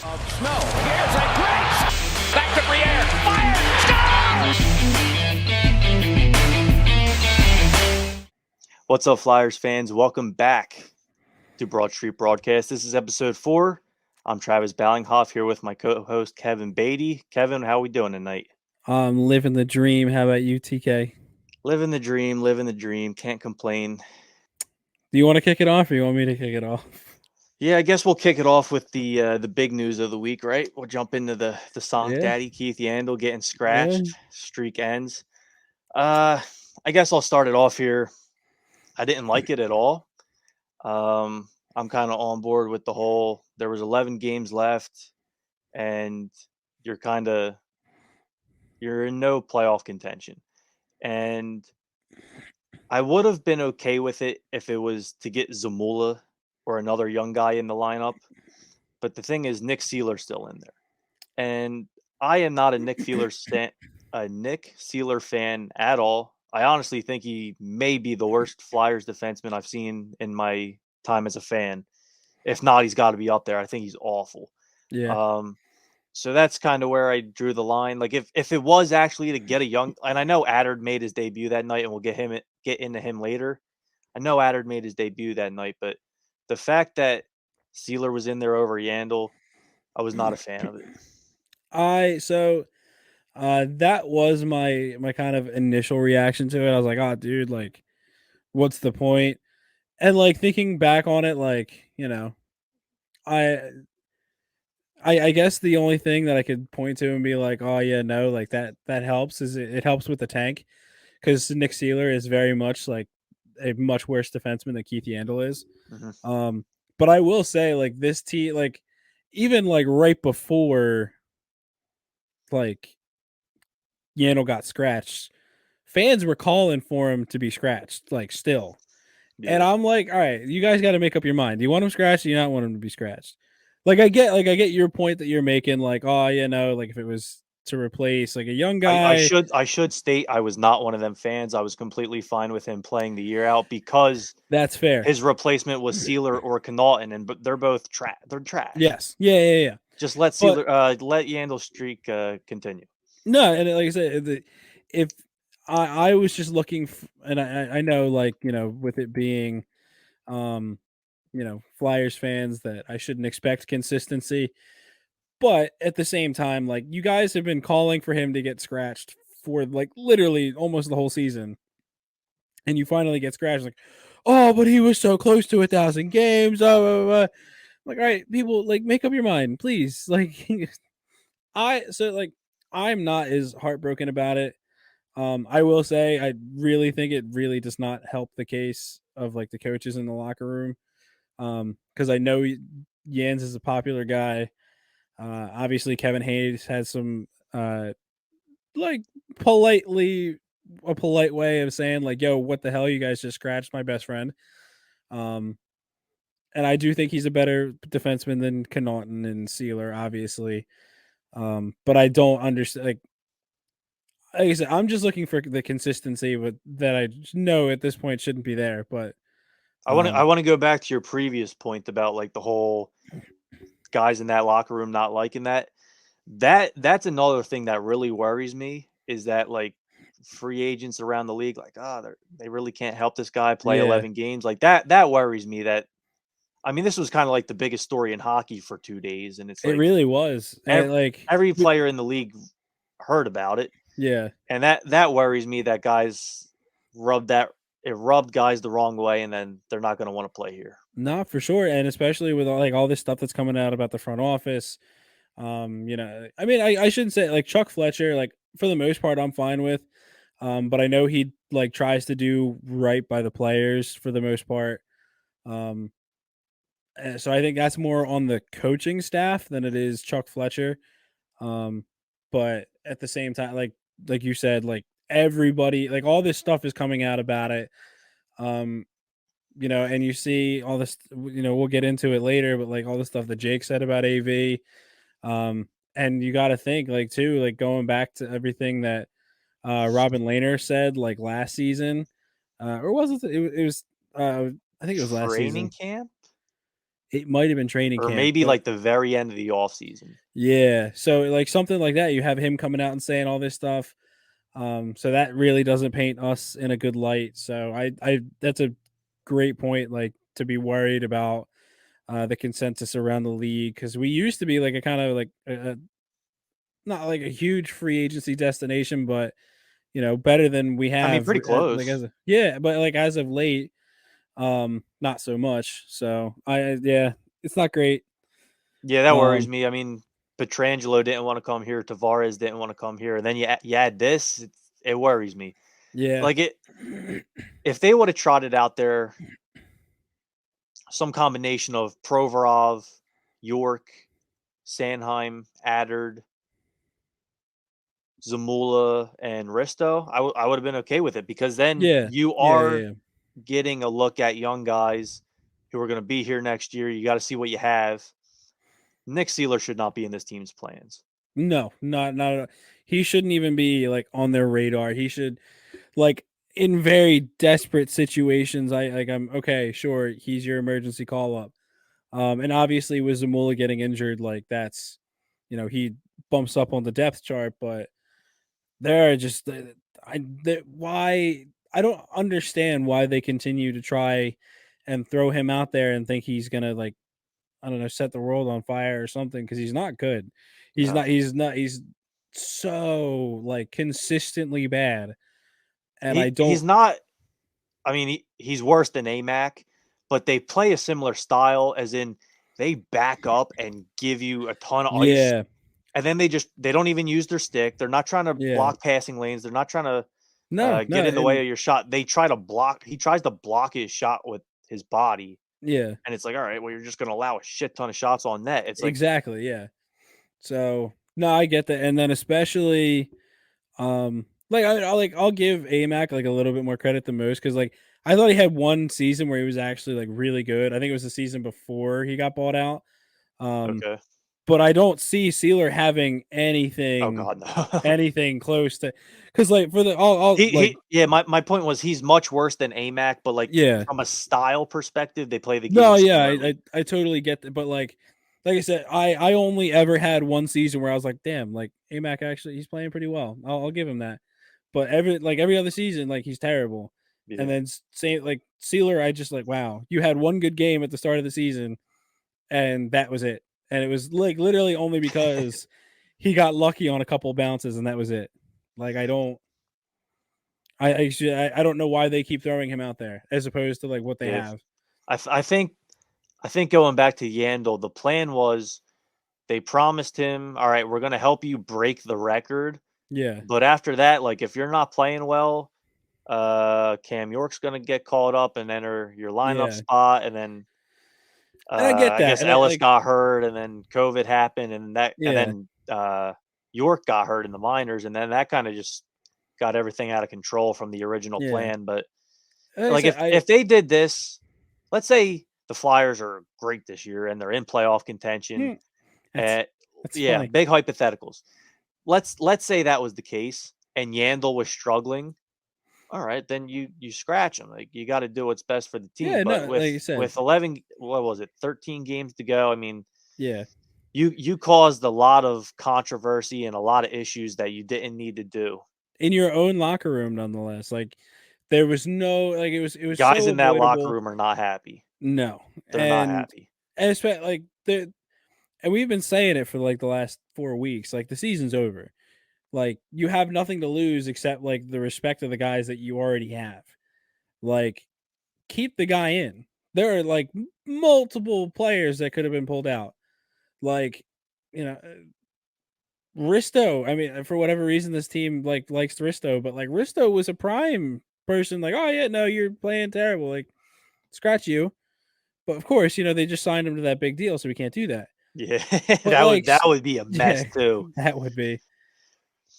Snow. Here's a great. Back to Briere. Fire. Score! What's up, Flyers fans? Welcome back to Broad Street Broadcast. This is episode 4. I'm Travis Ballinghoff here with my co-host Kevin Beatty. Kevin, how we doing tonight? Living the dream. How about you, TK? Living the dream. Can't complain. Do you want to kick it off, or you want me to kick it off? Yeah, I guess we'll kick it off with the big news of the week, right? We'll jump into the Sonk Daddy, Keith Yandle getting scratched. Yeah. Streak ends. I guess I'll start it off here. I didn't like it at all. I'm kind of on board with the whole. There was 11 games left, and you're in no playoff contention. And I would have been okay with it if it was to get Zamula or another young guy in the lineup. But the thing is, Nick Seeler's still in there. And I am not a Nick Seeler fan at all. I honestly think he may be the worst Flyers defenseman I've seen in my time as a fan. If not, he's got to be up there. I think he's awful. Yeah. So that's kind of where I drew the line. Like if it was actually to get a young, and I know Attard made his debut that night, and we'll get into him later. I know Attard made his debut that night, but the fact that Seeler was in there over Yandle, I was not a fan of it. That was my kind of initial reaction to it. I was like, oh, dude, like, what's the point? And like thinking back on it, like, you know, I guess the only thing that I could point to and be like, oh yeah, no, like that helps is it helps with the tank, because Nick Seeler is very much like a much worse defenseman than Keith Yandle is. Mm-hmm. But I will say, like, this team, like, even like right before like Yandle got scratched, fans were calling for him to be scratched, like, still. Yeah. And I'm like, all right, you guys got to make up your mind. Do you want him scratched? Do you not want him to be scratched? Like I get your point that you're making, like, oh, you know, like if it was to replace like a young guy. I should state I was not one of them fans. I was completely fine with him playing the year out because that's fair. His replacement was Seeler or Connaughton, but they're both trash. They're trash. Yes. Yeah. Just let Seeler, let Yandle's streak continue. No, and like I said, if I was just looking, and I know, like, you know, with it being, you know, Flyers fans, that I shouldn't expect consistency. But at the same time, like, you guys have been calling for him to get scratched for like literally almost the whole season. And you finally get scratched, like, oh, but he was so close to 1,000 games. Like, all right, people, like, make up your mind, please. Like, I'm not as heartbroken about it. I will say I really think it really does not help the case of like the coaches in the locker room. Because I know Jans is a popular guy. Obviously Kevin Hayes has some like a polite way of saying, like, yo, what the hell, you guys just scratched my best friend. And I do think he's a better defenseman than Connaughton and Seeler, obviously. But I don't understand, like I said, I'm just looking for the consistency, but that I know at this point shouldn't be there. But I want to go back to your previous point about like the whole guys in that locker room not liking that. That's another thing that really worries me, is that like free agents around the league, like, they really can't help this guy play 11 games. Like that worries me. That, I mean, this was kind of like the biggest story in hockey for 2 days, and it's like, it really was. And like every player in the league heard about it. Yeah. And that worries me, that guys rubbed guys the wrong way, and then they're not going to want to play here. Not for sure. And especially with all this stuff that's coming out about the front office. You know, I mean, I shouldn't say, like, Chuck Fletcher, like, for the most part, I'm fine with. But I know he like tries to do right by the players for the most part. So I think that's more on the coaching staff than it is Chuck Fletcher. But at the same time, like you said, like, everybody, like, all this stuff is coming out about it. You know, and you see all this, you know, we'll get into it later, but like all the stuff that Jake said about AV. And you got to think, like, too, like, going back to everything that Robin Lehner said, like, last season, or was it? It was I think it was last season. Training camp. It might have been training or camp, maybe but like the very end of the offseason. yeah. So like something like that, you have him coming out and saying all this stuff. So that really doesn't paint us in a good light. So I that's a great point, like to be worried about the consensus around the league, because we used to be like a kind of like not like a huge free agency destination, but better than we I mean, have pretty like close. yeah, but like as of late, not so much. So yeah, it's not great. Yeah, that worries Um, me. I mean, Petrangelo didn't want to come here. Tavares didn't want to come here. And then you add this, it worries me. yeah, Like if they would have trotted out there some combination of Provorov, York, Sanheim, Attard, Zamula, and Risto, I would have been okay with it, because then yeah, you yeah, are yeah. getting a look at young guys who are going to be here next year. You got to see what you have. Nick Seeler should not be in this team's plans. No, not at all. He shouldn't even be like on their radar. He should, like, in very desperate situations. I'm okay. Sure, he's your emergency call up. And obviously with Zamula getting injured, like that's, he bumps up on the depth chart. But there are just why I don't understand why they continue to try and throw him out there and think he's gonna, like, I don't know, set the world on fire or something, because he's not good. He's No, not. He's not. He's so like consistently bad, and I he's don't. not. I mean, he's worse than AMAC, but they play a similar style, as in they back up and give you a ton of ice, Yeah, and then they don't even use their stick. They're not trying to yeah. block passing lanes. They're not trying to No, get no, in the way and of your shot. They try to block. He tries to block his shot with his body, yeah, and it's like, all right, well, you're just going to allow a shit ton of shots on net. It's like, exactly. Yeah. So no, I get that, and then especially, like I'll give AMAC like a little bit more credit than most, because like I thought he had one season where he was actually like really good. I think it was the season before he got bought out. Um, okay, but I don't see Sealer having oh anything god, no. anything close to, because like for the all like Yeah, my point was he's much worse than AMAC, but like yeah. from a style perspective, they play the No, game yeah, similarly. I totally get that, but like I said, I only ever had one season where I was like, damn, like AMAC actually he's playing pretty well. I'll give him that. But every other season, like he's terrible. And Yeah. then same like Sealer, I just like, wow, you had one good game at the start of the season, and that was it. And it was like literally only because he got lucky on a couple bounces, and that was it. Like I don't know why they keep throwing him out there as opposed to like what they Yeah. have. I think going back to Yandle, the plan was they promised him, all right, we're going to help you break the record. Yeah. But after that, like if you're not playing well, Cam York's going to get called up and enter your lineup Yeah. spot. And then And I get I that. guess And I Ellis like got hurt, and then COVID happened, and yeah. then York got hurt in the minors, and then that kind of just got everything out of control from the original Yeah. plan. But Like I like said, if they did this, let's say the Flyers are great this year and they're in playoff contention. hmm, that's Uh, that's yeah, funny. big hypotheticals. Let's say that was the case and Yandle was struggling. All right, then you scratch him. Like you got to do what's best for the team. Yeah, But no, like you said, with 11, what was it, 13 games to go? I mean, yeah. you caused a lot of controversy and a lot of issues that you didn't need to do. In your own locker room, nonetheless. Like there was no like it was Guys so in that locker avoidable. room are not happy. No. They're not happy. And it's like the and we've been saying it for like the last 4 weeks. Like the season's over. Like you have nothing to lose except like the respect of the guys that you already have. Like keep the guy in. There are like multiple players that could have been pulled out. Like, you know, Risto. I mean, for whatever reason, this team like likes Risto, but like Risto was a prime person. Like, oh yeah, no, you're playing terrible. Like, scratch you. But of course, they just signed him to that big deal, so we can't do that. Yeah, But like, that would be a mess yeah, too. that would be.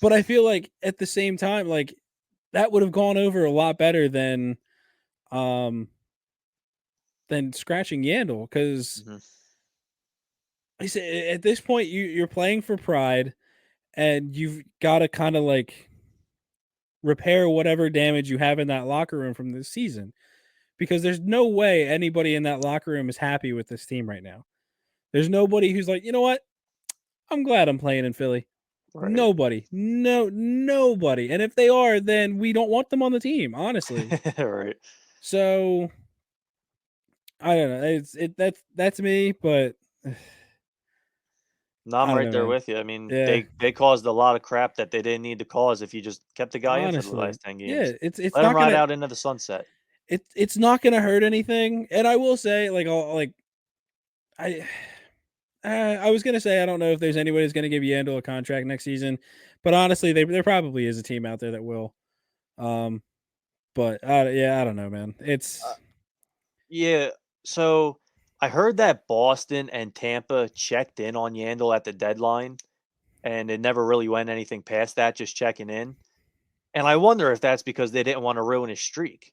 But I feel like at the same time, like that would have gone over a lot better um than scratching Yandle, because Mhm. I say at this point you're playing for pride, and you've got to kind of like repair whatever damage you have in that locker room from this season, because there's no way anybody in that locker room is happy with this team right now. There's nobody who's like, you know what? I'm glad I'm playing in Philly. Right. Nobody. Nobody. And if they are, then we don't want them on the team, honestly. Right. So I don't know. That's me, but No, I'm I don't right know, there man. with you. I mean, Yeah. they caused a lot of crap that they didn't need to cause if you just kept the guy in for the Honestly. last 10 Yeah, games. it's Let him not ride gonna out into the sunset. it's not gonna hurt anything. And I will say, like, I I was gonna say I don't know if there's anybody who's gonna give Yandle a contract next season, but honestly, there probably is a team out there that will. But yeah, I don't know, man. Uh, yeah. So I heard that Boston and Tampa checked in on Yandle at the deadline, and it never really went anything past that, just checking in. And I wonder if that's because they didn't want to ruin his streak.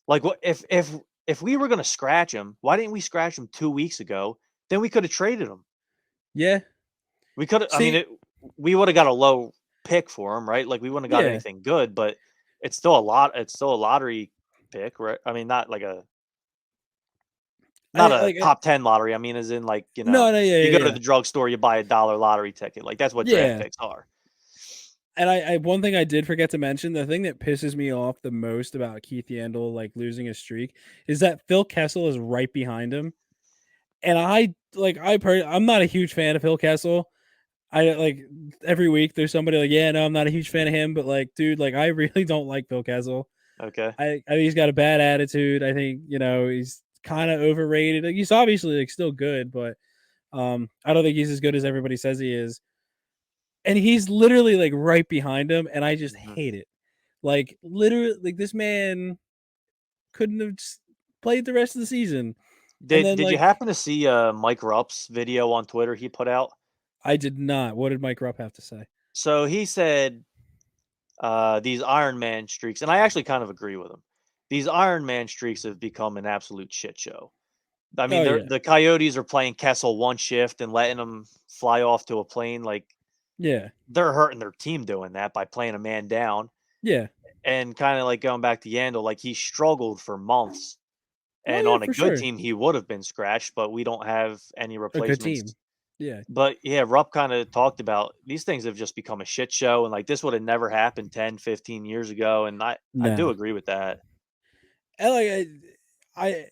Like, what if we were going to scratch him? Why didn't we scratch him 2 weeks ago? Then we could have traded him. Yeah. We could. I mean, See, we would have got a low pick for him, right? Like we wouldn't have got yeah. anything good, but it's still a lot. It's still a lottery pick, right? I mean, not a top 10 lottery. I mean, as in like no, yeah, you yeah, go to yeah. the drugstore, you buy $1 lottery ticket. Like that's what draft Yeah. picks are. And I one thing I did forget to mention, the thing that pisses me off the most about Keith Yandle like losing his streak is that Phil Kessel is right behind him. And I'm not a huge fan of Phil Kessel. I like every week there's somebody like, yeah, no, I'm not a huge fan of him, but like, dude, like I really don't like Phil Kessel. Okay. I think he's got a bad attitude. I think, he's kind of overrated. Like, he's obviously like still good, but I don't think he's as good as everybody says he is. And he's literally like right behind him, and I just Mhm. hate it. Like literally, like this man couldn't have just played the rest of the season. And then Did you like happen to see Mike Rupp's video on Twitter he put out? I did not. What did Mike Rupp have to say? So he said these Iron Man streaks, and I actually kind of agree with him. These Iron Man streaks have become an absolute shit show. I mean, Oh yeah, the Coyotes are playing Kessel one shift and letting him fly off to a plane. Like yeah, they're hurting their team doing that by playing a man down. yeah. And kind of like going back to Yandle, like he struggled for months. Oh And yeah, on a for good sure. team, he would have been scratched, but we don't have any A good replacements. team. Yeah. But yeah, Rupp kind of talked about these things have just become a shit show. And like this would have never happened 10, 15 years ago. And I do No. agree with that. And like I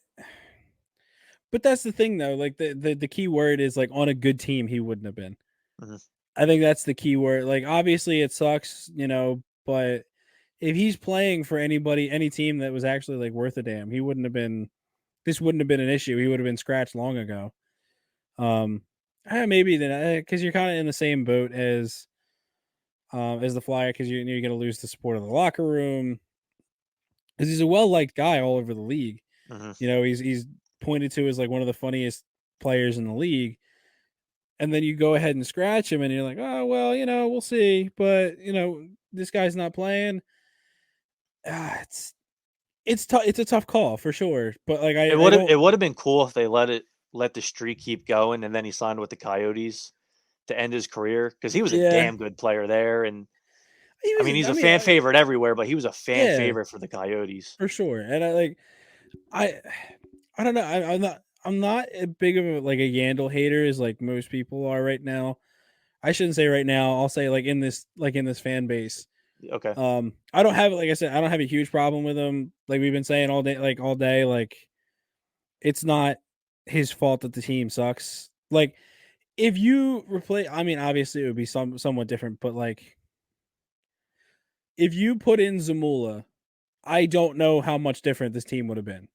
but that's the thing though. Like the key word is like on a good team he wouldn't have been. Mhm. I think that's the key word. Like obviously it sucks, but if he's playing for any team that was actually like worth a damn, he wouldn't have been this wouldn't have been an issue. He would have been scratched long ago. Maybe then because you're kind of in the same boat as the Flyer because you're going to lose the support of the locker room because he's a well liked guy all over the league. Mhm. He's pointed to as like one of the funniest players in the league. And then you go ahead and scratch him, and you're like, oh well, we'll see. But this guy's not playing. It's tough. It's a tough call for sure. But like I It don't. would have been cool if they let the streak keep going and then he signed with the Coyotes to end his career because he was a Yeah, damn good player there. And he I was. mean, he's I a mean, fan favorite everywhere, but he was a fan yeah, favorite for the Coyotes. for sure. And I I don't know. I'm not a big of a Yandle hater as like most people are right now. I shouldn't say right now. I'll say like in this fan base. Okay. I don't have like I said, I don't have a huge problem with him. Like we've been saying all day, like it's not his fault that the team sucks. Like if you replace, I mean, obviously it would be somewhat different, but like if you put in Zamula, I don't know how much different this team would have been.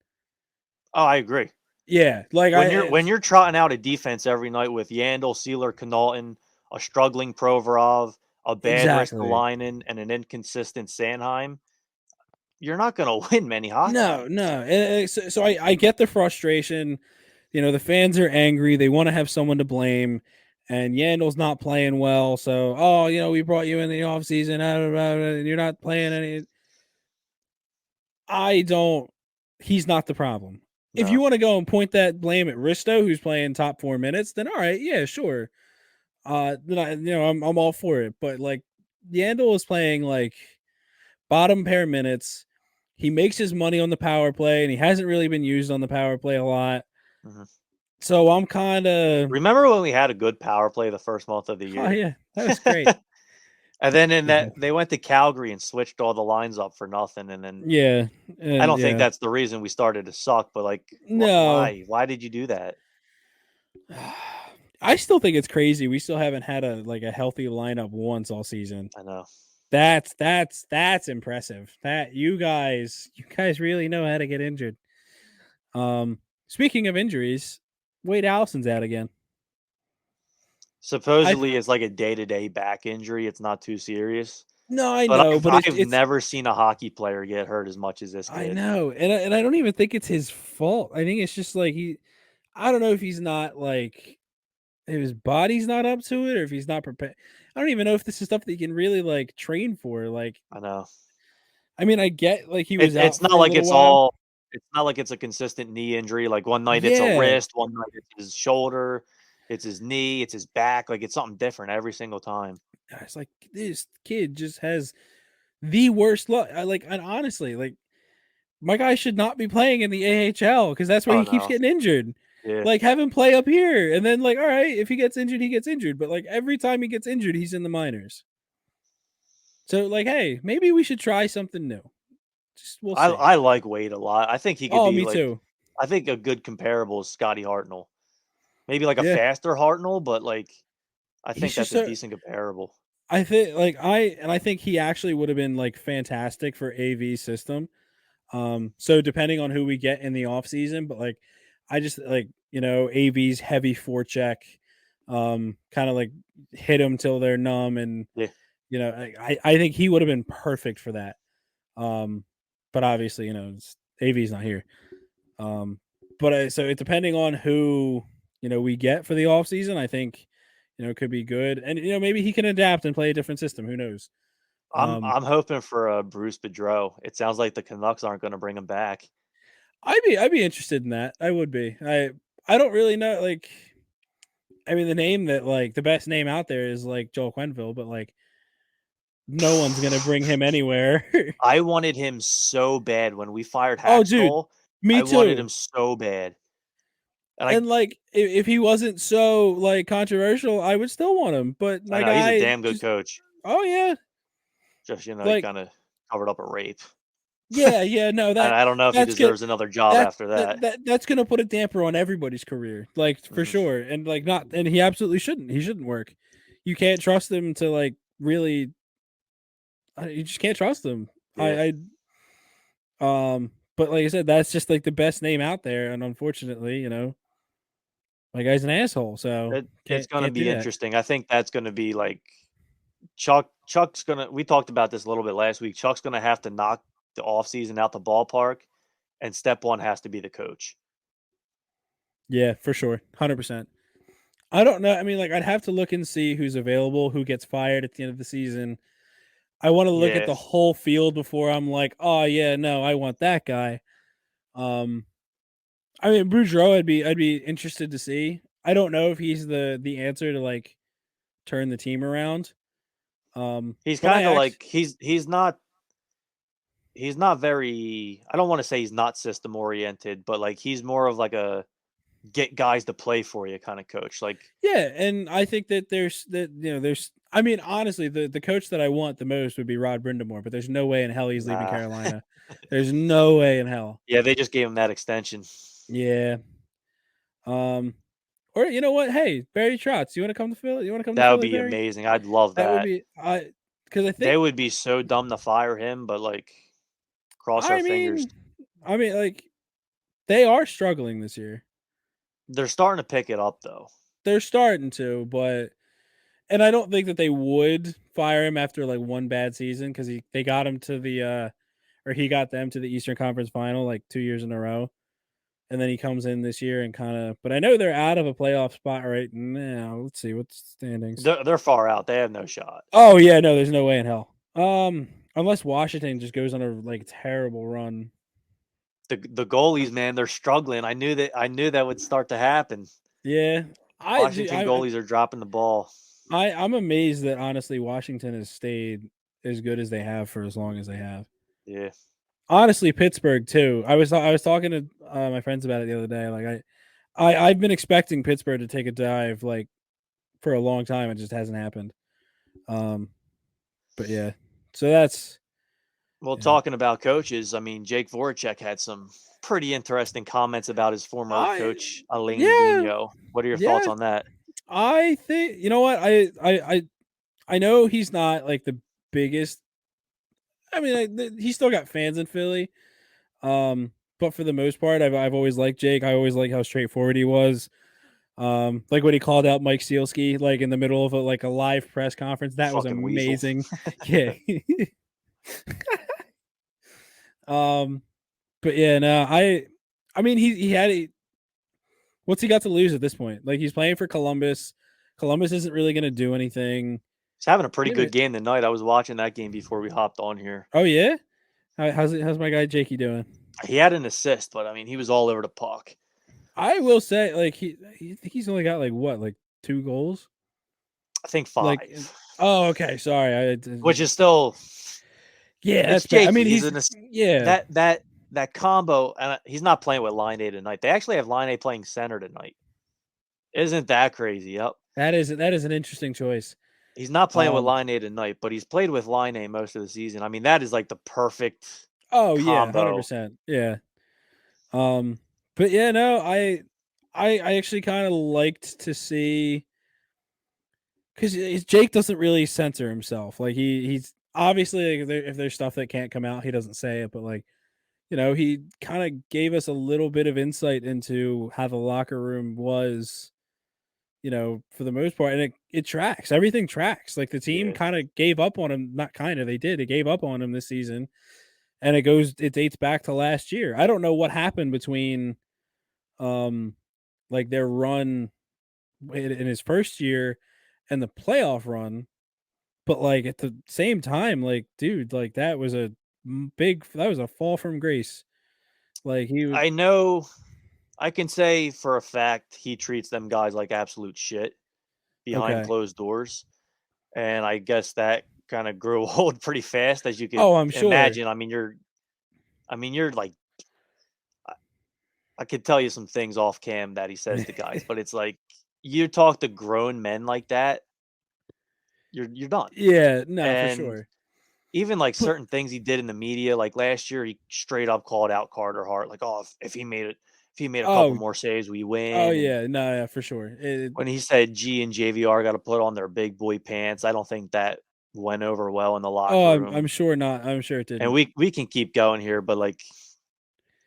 Oh, I agree. Yeah, like When you're trotting out a defense every night with Yandle, Sealer, Connaughton, a struggling Provorov, a bad exactly. Ristolainen, and an inconsistent Sanheim, you're not going to win many hockey No, games. no. So I get the frustration. The fans are angry. They want to have someone to blame. And Yandle's not playing well. So, we brought you in the offseason and you're not playing any. I don't. He's not the problem. If you No. want to go and point that blame at Risto, who's playing top 4 minutes, then all right, yeah, sure. Then I'm all for it. But like Yandle is playing like bottom pair minutes He makes his money on the power play, and he hasn't really been used on the power play a lot. Mm-hmm. So I'm kind of remember when we had a good power play the first month of the year. Oh yeah, that was great. And then they went to Calgary and switched all the lines up for nothing. And then Yeah, I don't think that's the reason we started to suck. But like, no. why did you do that? I still think it's crazy. We still haven't had a healthy lineup once all season. I know. That's impressive. That you guys really know how to get injured. Speaking of injuries, Wade Allison's out again. Supposedly it's like a day-to-day back injury. It's not too serious. No, I know, but I've never seen a hockey player get hurt as much as this kid. I know, and I don't even think it's his fault. I think it's just like I don't know if he's not like if his body's not up to it or if he's not prepared. I don't even know if this is stuff that you can really like train for. Like, I know. I mean, I get like he was out. It's not for like a while. It's not like it's a consistent knee injury. Like one night it's a wrist, one night it's his shoulder, it's his knee, it's his back. Like it's something different every single time. It's like this kid just has the worst luck. And honestly, like my guy should not be playing in the AHL because that's where he keeps getting injured. Yeah. Like have him play up here, and then like all right, if he gets injured, he gets injured. But like every time he gets injured, he's in the minors. So like, hey, maybe we should try something new. Just we'll see. I like Wade a lot. I think he could be me too. I think a good comparable is Scotty Hartnell. Maybe like a faster Hartnell, but like I think that's a decent comparable. I think I think he actually would have been like fantastic for AV's system. So depending on who we get in the off season, but like I just like, AV's heavy forecheck, kind of like hit them till they're numb. And, I think he would have been perfect for that. But obviously, AV's not here. So depending on who, we get for the off season, I think, it could be good. And, maybe he can adapt and play a different system. Who knows? I'm hoping for Bruce Boudreau. It sounds like the Canucks aren't going to bring him back. I'd be interested in that. I would be. I don't really know. Like, I mean, the name that like the best name out there is like Joel Quenneville, but like no one's gonna bring him anywhere. I wanted him so bad when we fired Hackstall. Oh, dude, me too. I wanted him so bad. And like, if he wasn't so like controversial, I would still want him. But like, he's a damn good coach. Oh yeah. Just he kind of covered up a rape. Yeah, no, that I don't know if he deserves another job after that. That's gonna put a damper on everybody's career, like for sure. And like and he absolutely shouldn't. He shouldn't work. You can't trust him to like really. You just can't trust him. Yeah. But like I said, that's just like the best name out there, and unfortunately, my guy's an asshole. So it's gonna be interesting. I think that's gonna be like Chuck's gonna. We talked about this a little bit last week. Chuck's gonna have to knock the offseason out the ballpark, and step one has to be the coach. Yeah, for sure. 100%. I don't know. I mean, like, I'd have to look and see who's available, who gets fired at the end of the season. I want to look at the whole field before I'm like, oh yeah, no, I want that guy. I mean, Boudreau, I'd be interested to see. I don't know if he's the answer to like turn the team around. He's kind of like he's not very. I don't want to say he's not system oriented, but like he's more of like a get guys to play for you kind of coach. Like and I think that there's. I mean, honestly, the coach that I want the most would be Rod Brindamore, but there's no way in hell he's leaving Carolina. There's no way in hell. Yeah, they just gave him that extension. Yeah. Or you know what? Hey, Barry Trotz, you want to come to Philly? You want to come? That to would Philly, be Barry? amazing. I'd love that. That would be because I think they would be so dumb to fire him, but like cross our fingers. I mean, like they are struggling this year. They're starting to pick it up though. They're starting to, and I don't think that they would fire him after like one bad season because they got him to he got them to the Eastern Conference Final like 2 years in a row. And then he comes in this year and kind of, but I know they're out of a playoff spot right now. Let's see what's the standings. They're far out. They have no shot. Oh yeah, no, there's no way in hell. Unless Washington just goes on a like terrible run. The goalies, man, they're struggling. I knew that would start to happen. Yeah, Washington goalies are dropping the ball. I'm amazed that honestly Washington has stayed as good as they have for as long as they have. Yeah. honestly, Pittsburgh too. I was talking to my friends about it the other day. Like I've been expecting Pittsburgh to take a dive like for a long time. It just hasn't happened. But yeah, so that's Well, yeah. talking about coaches, I mean, Jake Voracek had some pretty interesting comments about his former I coach, Alain yeah Vigneault. What are your thoughts yeah. on that? I think you know what I know he's not like the biggest. I mean, he's still got fans in Philly. But for the most part, I've always liked Jake. I always like how straightforward he was. Like when he called out Mike Sealski, like in the middle of a live press conference, that was Fucking weasel. amazing. Yeah. um, but yeah, no, I mean, he had what's he got to lose at this point? Like he's playing for Columbus. Columbus isn't really going to do anything. He's having a pretty Yeah. good game tonight. I was watching that game before we hopped on here. Oh yeah, how's my guy Jakey doing? He had an assist, but I mean, he was all over the puck. I will say, like he's only got like 2 goals. I think 5, Like, oh okay, sorry. which is still Yeah, it's that's bad. I mean, Jakey. He's in yeah. that combo, and he's not playing with Line A tonight. They actually have Line A playing center tonight. Isn't that crazy? Yep. That is an interesting choice. He's not playing with Um, Line A tonight, but he's played with Line A most of the season. I mean, that is like the perfect oh yeah, combo. 100%. Yeah. But yeah, no, I actually kind of liked to see because Jake doesn't really censor himself. Like he's obviously like, if there's stuff that can't come out, he doesn't say it. But like he kind of gave us a little bit of insight into how the locker room was. For the most part, and it tracks. Everything tracks. Like the team Yeah. kind of gave up on him. Not kind of, they did. They gave up on him this season, and it dates back to last year. I don't know what happened between, like their run in his first year and the playoff run, but like at the same time, like dude, like that was a fall from grace. Like he was I know I can say for a fact he treats them guys like absolute shit behind okay. closed doors. And I guess that kind of grew old pretty fast, as you could Oh, I'm sure. imagine. I mean, you're like, I could tell you some things off cam that he says to guys, but it's like you talk to grown men like that, you're done. Yeah, no, for And sure. even like But certain things he did in the media, like last year, he straight up called out Carter Hart, like, oh, if he made a couple oh, more saves, we oh win. And yeah, no, yeah, for sure. when he said G and JVR got to put on their big boy pants, I don't think that went over well in the locker Oh, I'm room. sure not. I'm sure it And didn't. we can keep going here, but like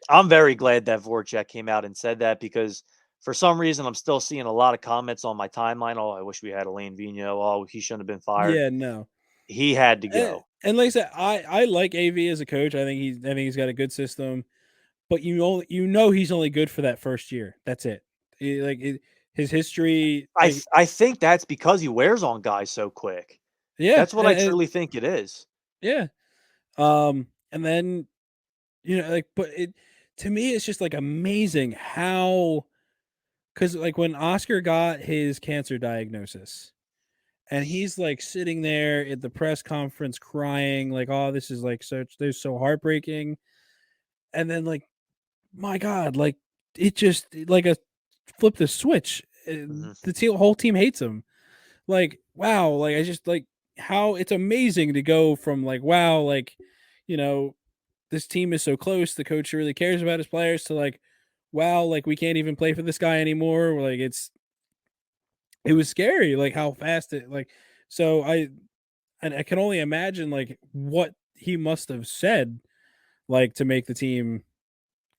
I'm very glad that Voracek came out and said that because for some reason I'm still seeing a lot of comments on my timeline. Oh, I wish we had Alain Vigneault. Oh, he shouldn't have been fired. Yeah, no. He had to go. And like I said, I like AV as a coach. I think he's got a good system, but he's only good for that first year. That's it. His history, like I think that's because he wears on guys so quick. yeah, That's what I truly think it is. yeah. And then but it to me it's just like amazing how because like when Oscar got his cancer diagnosis and he's like sitting there at the press conference crying like, oh, this is like this so heartbreaking, and then like my god, like it just like a flip the switch. Mhm. Whole team hates him. Like wow, like I just like how it's amazing to go from like wow, like you know this team is so close, the coach really cares about his players, to like wow, like we can't even play for this guy anymore. Like it was scary, like how fast it like. So I can only imagine like what he must have said, like to make the team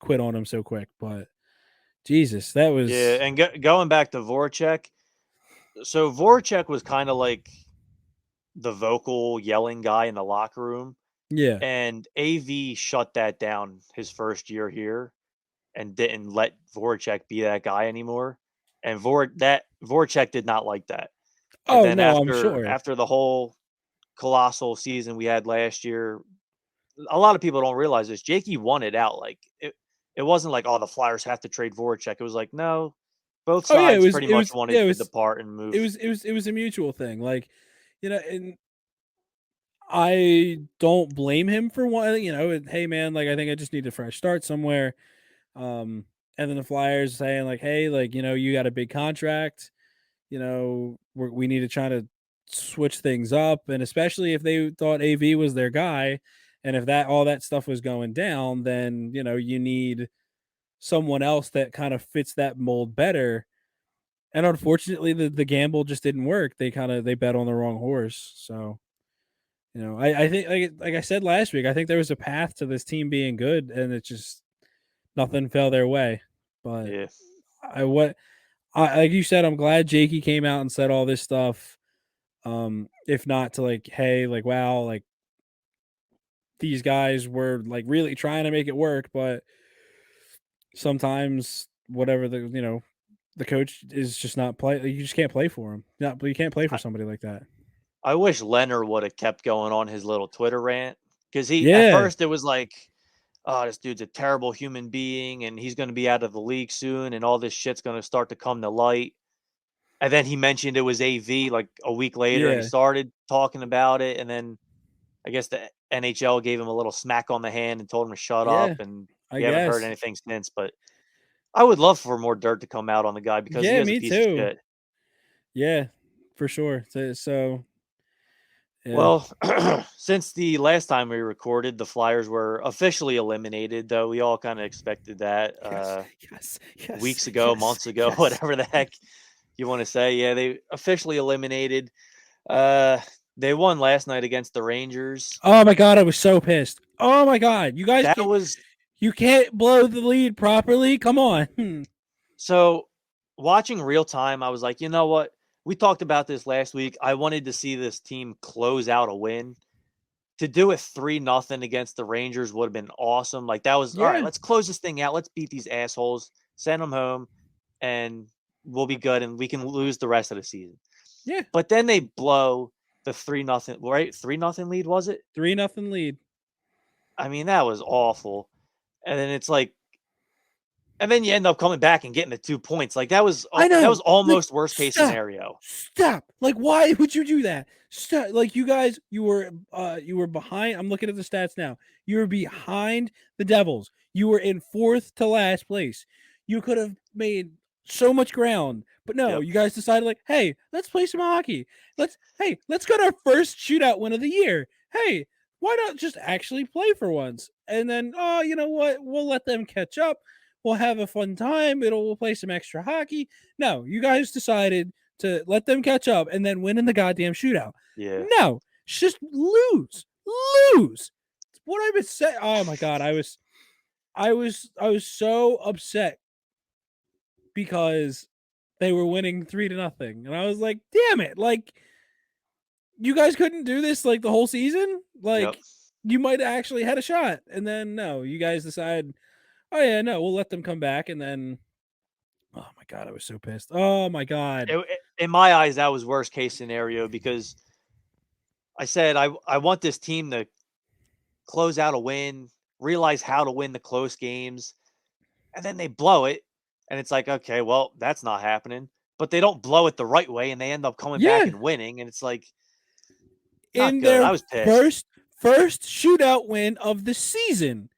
quit on him so quick. But Jesus, that Yeah, was and going back to Voracek, so Voracek was kind of like the vocal yelling guy in the locker room, yeah. and AV shut that down his first year here and didn't let Voracek be that guy anymore. And Voracek did not like that. And Oh then no, I'm sure. after the whole colossal season we had last year, a lot of people don't realize this. Jakey won it out. Like it wasn't like, oh, the Flyers have to trade Voracek. It was like, no, both Oh yeah, sides pretty much yeah, wanted to depart and move. it was a mutual thing. Like, and I don't blame him for one. Hey man, like I think I just need a fresh start somewhere. And then the Flyers saying like, hey, like you got a big contract. We need to try to switch things up, and especially if they thought AV was their guy, and if all that stuff was going down, then you need someone else that kind of fits that mold better. And unfortunately, the gamble just didn't work. They bet on the wrong horse. So, I think like I said last week, I think there was a path to this team being good, and it just nothing fell their way. But Yeah. like you said, I'm glad Jakey came out and said all this stuff. If not to like, hey, like wow, like these guys were like really trying to make it work, but sometimes whatever the coach is just not play. You just can't play for him. No, but you can't play for somebody like that. I wish Leonard would have kept going on his little Twitter rant, because at Yeah, first it was like, oh, this dude's a terrible human being and he's going to be out of the league soon and all this shit's going to start to come to light. And then he mentioned it was AV like a week later, and he yeah, started talking about it. And then I guess the NHL gave him a little smack on the hand and told him to shut yeah. up. And I we haven't heard guess. anything since. But I would love for more dirt to come out on the guy, because he Yeah, is a me piece of too. shit. Yeah, for sure. So yeah. Well, since the last time we recorded, the Flyers were officially eliminated, though we all kind of expected that Yes, weeks ago, months ago, yes. whatever the heck you want to say. Yeah, they officially eliminated. Uh, they won last night against the Rangers. Oh my god, I was so pissed. Oh my god, That was you can't blow the lead properly. Come on. so watching real time. I was like, you know what? We talked about this last week. I wanted to see this team close out a win. To do it 3-0 against the Rangers would have been awesome. Like, that was all right. Yeah, Let's close this thing out. Let's beat these assholes, send them home, and we'll be good. And we can lose the rest of the season. yeah. But then they blow the 3-0, right? 3-0 lead, was it? 3-0 lead. I mean, that was awful. And then it's like, and then you end up coming back and getting the 2 points. Like, that was I know. Like, almost worst case stop. scenario. Stop. Like, why would you do that? Stop. Like, you guys, you were behind. I'm looking at the stats now. You were behind the Devils. You were in fourth to last place. You could have made so much ground, but no, Yep. you guys decided like, hey, let's play some hockey. Let's get our first shootout win of the year. Hey, why not just actually play for once? And then, oh, you know what? We'll let them catch up. We'll have a fun time. We'll play some extra hockey. No, you guys decided to let them catch up and then win in the goddamn shootout. Yeah. No, just lose. Lose. It's what I've been saying. Oh my god, I was so upset because they were winning 3-0. And I was like, damn it. Like, you guys couldn't do this like the whole season? Yep. Like, you might have actually had a shot. And then no, you guys decide, oh yeah, no, we'll let them come back. And then, oh my god, I was so pissed. Oh my god. In my eyes, that was worst case scenario, because I said I want this team to close out a win, realize how to win the close games, and then they blow it. And it's like, okay, well, that's not happening. But they don't blow it the right way, and they end up coming back Yeah. and winning. And it's like, not In good. their I was pissed. first shootout win of the season.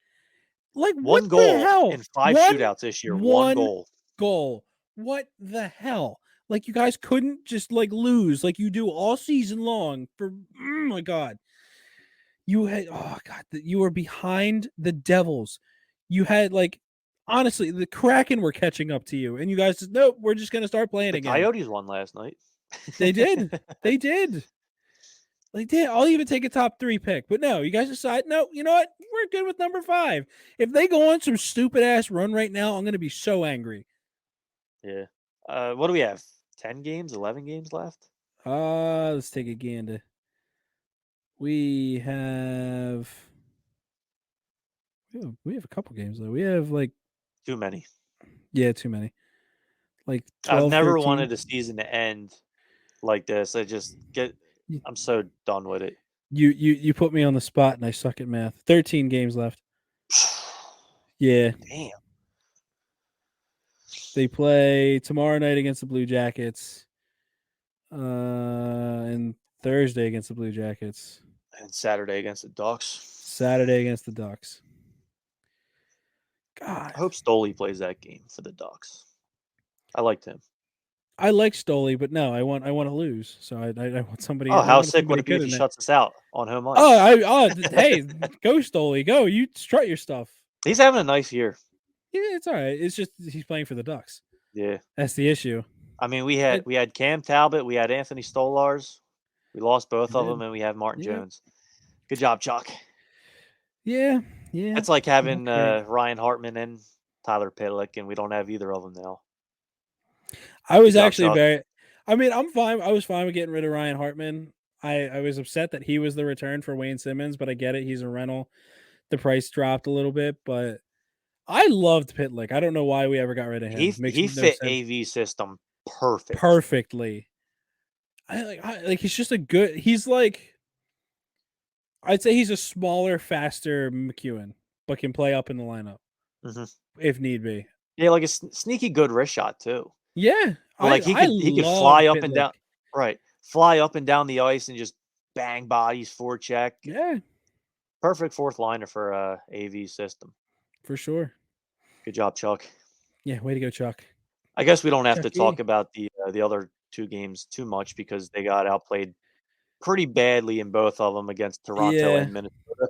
Like, what One the goal hell? in 5 One shootouts this year. One one goal. goal. What the hell? Like, you guys couldn't just like lose like you do all season long for oh my god. You had you were behind the Devils. You had like honestly, the Kraken were catching up to you, and you guys just nope, we're just gonna start playing The again. Coyotes won last night. They did. They did. They did. I'll even take a top 3 pick. But no, you guys decide, no, you know what? We're good with number 5. If they go on some stupid ass run right now, I'm going to be so angry. Yeah. What do we have? 10 games, 11 games left? Let's take a gander. We have a couple games though. We have like Too many. yeah, too many. Like 12, I've never 13. wanted a season to end like this. I'm so done with it. You put me on the spot and I suck at math. 13 games left. Yeah. Damn. They play tomorrow night against the Blue Jackets. And Thursday against the Blue Jackets. And Saturday against the Ducks. Saturday against the Ducks. God, I hope Stoley plays that game for the Ducks. I liked him. I like Stoley, but no, I want to lose. So I want somebody. Oh, I how want sick would somebody it be good if he in it. shuts us out on home ice? Hey, go Stoley, go! You strut your stuff. He's having a nice year. Yeah, it's all right. It's just he's playing for the Ducks. Yeah, That's the issue. I mean, we had Cam Talbot, we had Anthony Stolars, we lost both of them, and we have Martin Jones. Good job, Chuck. Yeah. It's like having Not great. Ryan Hartman and Tyler Pitlick, and we don't have either of them now. I was Good job, actually Chuck. very. I mean, I'm fine. I was fine with getting rid of Ryan Hartman. I was upset that he was the return for Wayne Simmons, but I get it. He's a rental. The price dropped a little bit, but I loved Pitlick. I don't know why we ever got rid of him. Makes He no fit sense. AV system Perfectly. I like he's just a good. He's like, I'd say he's a smaller, faster McEwen, but can play up in the lineup if need be. Yeah, like a sneaky good wrist shot too. Yeah, Like he could fly up and down, right? Fly up and down the ice and just bang bodies, forecheck. Yeah, perfect fourth liner for AV system. For sure. Good job, Chuck. Yeah, way to go, Chuck. I guess we don't have Chucky. to talk about the other two games too much because they got outplayed pretty badly in both of them against Toronto and Minnesota.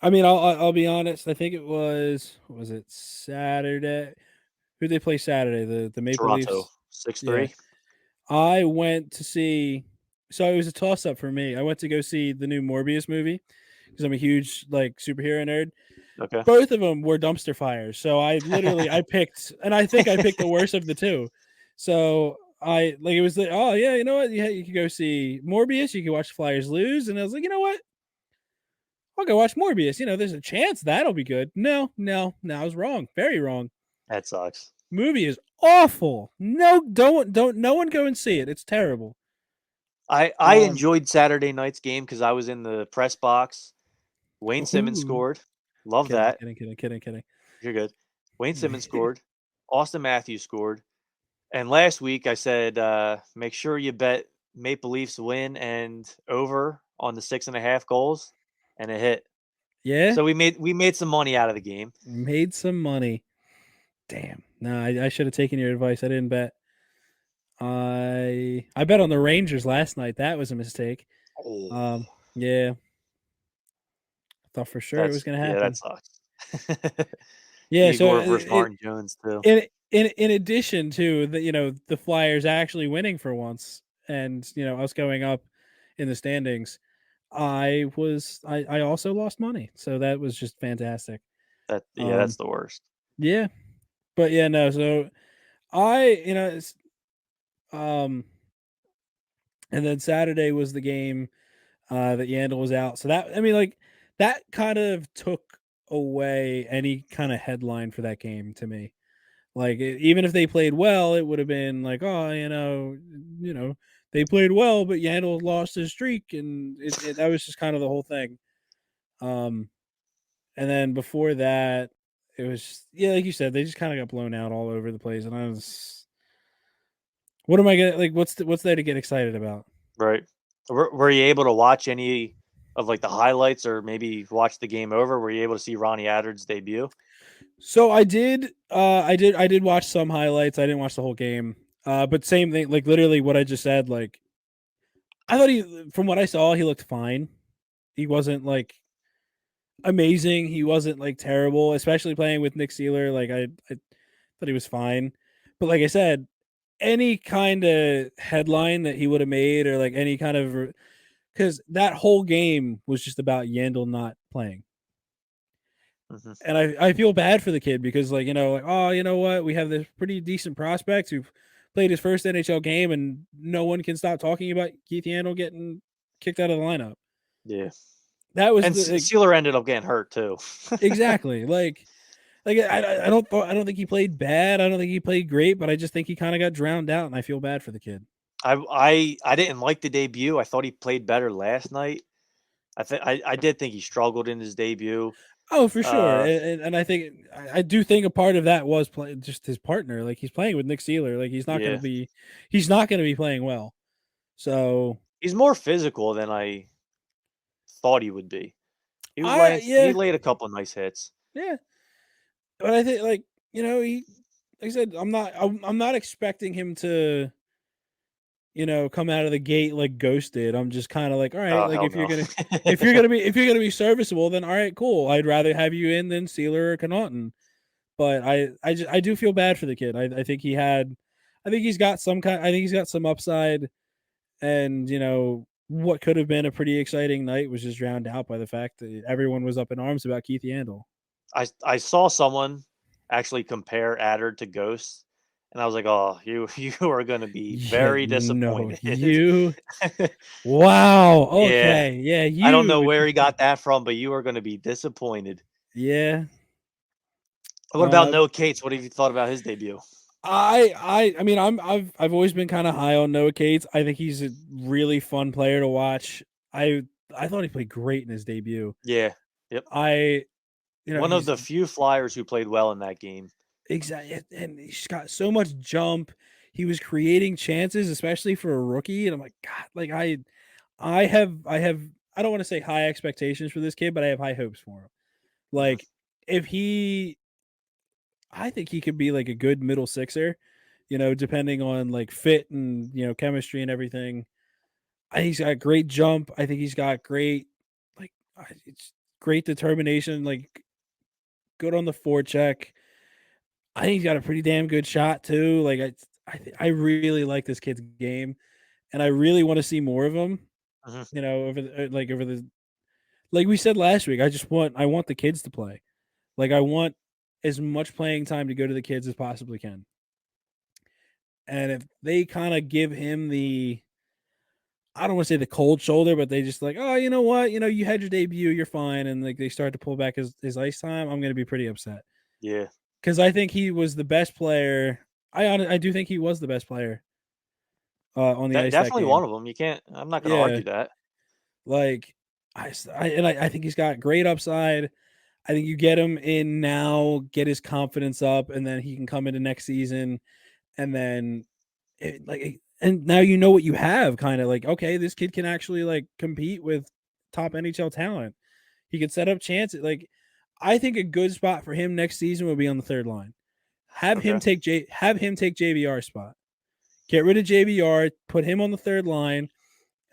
I mean, I'll be honest. I think it was it Saturday? Who they play Saturday? The Maple Toronto, Leafs 6-3. I went to see. So it was a toss up for me. I went to go see the new Morbius movie because I'm a huge like superhero nerd. Okay. Both of them were dumpster fires. So I literally I picked, and I think I picked the worst of the two. So I like it was like, oh yeah, you know what? Yeah, you could go see Morbius. You could watch the Flyers lose, and I was like, you know what? I'll go watch Morbius. You know, there's a chance that'll be good. No, I was wrong. Very wrong. That sucks. Movie is awful. No, don't no one go and see it. It's terrible. I enjoyed Saturday night's game because I was in the press box. Wayne Simmons scored. Love that. Kidding. You're good. Wayne Simmons scored. Austin Matthews scored. And last week I said, make sure you bet Maple Leafs win and over on the 6.5 goals, and it hit. Yeah. So we made some money out of the game. Made some money. Damn. No, I should have taken your advice. I didn't bet. I bet on the Rangers last night. That was a mistake. Oh. Yeah. I thought for sure it was going to happen. Yeah, that sucks. Yeah, Igor versus Martin Jones too. In addition to the Flyers actually winning for once, and us going up in the standings, I also lost money, so that was just fantastic. That's the worst. Yeah, but yeah, no. So and then Saturday was the game that Yandle was out. So that kind of took away any kind of headline for that game to me. Like even if they played well, it would have been like, oh, they played well, but Yandle lost his streak, and that was just kind of the whole thing. And then before that, it was like you said, they just kind of got blown out all over the place, and I was, what am I gonna like? What's there to get excited about? Right. Were you able to watch any of like the highlights, or maybe watch the game over? Were you able to see Ronnie Attard's debut? So I did watch some highlights. I didn't watch the whole game. But same thing, like literally what I just said. Like, I thought from what I saw, he looked fine. He wasn't like amazing. He wasn't like terrible, especially playing with Nick Seeler. Like I thought he was fine. But like I said, any kind of headline that he would have made, or like any kind of, because that whole game was just about Yandle not playing. And I feel bad for the kid because like, oh, you know what? We have this pretty decent prospect who played his first NHL game, and no one can stop talking about Keith Yandle getting kicked out of the lineup. Yeah. That was, and Seeler ended up getting hurt too. Exactly. Like I don't think he played bad. I don't think he played great, but I just think he kind of got drowned out, and I feel bad for the kid. I didn't like the debut. I thought he played better last night. I did think he struggled in his debut. Oh, for sure. And I think I do think a part of that was just his partner. Like, he's playing with Nick Seeler. Like, he's not going to be playing well. So he's more physical than I thought he would be. He laid a couple of nice hits. Yeah. But I think, like, he, like I said, I'm not expecting him to, come out of the gate like Ghost did. I'm just kind of like, all right, Oh, like hell if you're no. gonna be serviceable, then all right, cool. I'd rather have you in than Sealer or Connaughton. But I do feel bad for the kid. I think he's got some upside, and what could have been a pretty exciting night was just drowned out by the fact that everyone was up in arms about Keith Yandle. I saw someone actually compare Attard to Ghost, and I was like, "Oh, you are going to be very disappointed." You wow. Yeah, Okay. Yeah, I don't know you. where he got that from, but you are going to be disappointed. Yeah. What about Noah Cates? What have you thought about his debut? I mean, I've always been kind of high on Noah Cates. I think he's a really fun player to watch. I thought he played great in his debut. Yeah, yep. One of He's the few Flyers who played well in that game. exactly, and he's got so much jump. He was creating chances, especially for a rookie. And I'm like, God, like I have, I don't want to say high expectations for this kid, but I have high hopes for him. Like, if he, I think he could be like a good middle sixer, depending on like fit and chemistry and everything. I think he's got great jump. I think he's got great, like, it's great determination. Like, good on the forecheck. I think he's got a pretty damn good shot too. Like, I really like this kid's game, and I really want to see more of him. Over the like we said last week. I want the kids to play. Like, I want as much playing time to go to the kids as possibly can. And if they kind of give him I don't want to say the cold shoulder, but they just like, oh, you know what? You had your debut, you're fine. And like they start to pull back his ice time, I'm going to be pretty upset. Yeah. Because I think he was the best player. I do think he was the best player on the ice. Definitely one of them. I'm not going to argue that. Like, I think he's got great upside. I think you get him in now, get his confidence up, and then he can come into next season, and then and now you know what you have. Kind of like, okay, this kid can actually like compete with top NHL talent. He could set up chances. Like, I think a good spot for him next season would be on the third line. Have him take JVR's spot. Get rid of JVR, put him on the third line,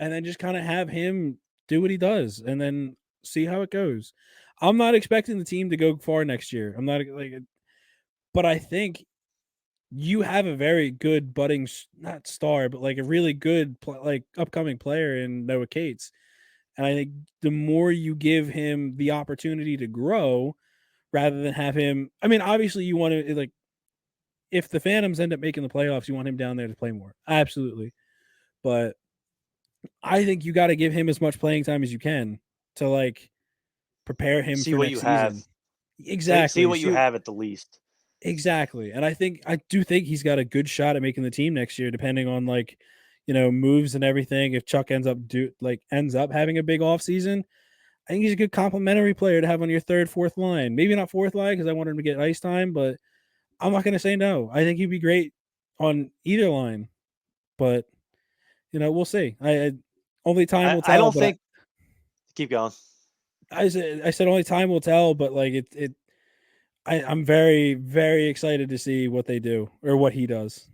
and then just kind of have him do what he does, and then see how it goes. I'm not expecting the team to go far next year. I'm not like, but I think you have a very good budding, not star, but like a really good like upcoming player in Noah Cates. And I think the more you give him the opportunity to grow, rather than have him, I mean, obviously you want to, like, if the Phantoms end up making the playoffs, you want him down there to play more. Absolutely. But I think you got to give him as much playing time as you can to like prepare him See for what next you season. have. Exactly. See what you have at the least. Exactly. And I do think he's got a good shot at making the team next year, depending on like, moves and everything. If Chuck ends up having a big off season, I think he's a good complementary player to have on your third, fourth line. Maybe not fourth line because I want him to get ice time, but I'm not going to say no. I think he'd be great on either line, but we'll see. Only time will tell. I don't think. Keep going. I said only time will tell, but like I'm very, very excited to see what they do or what he does.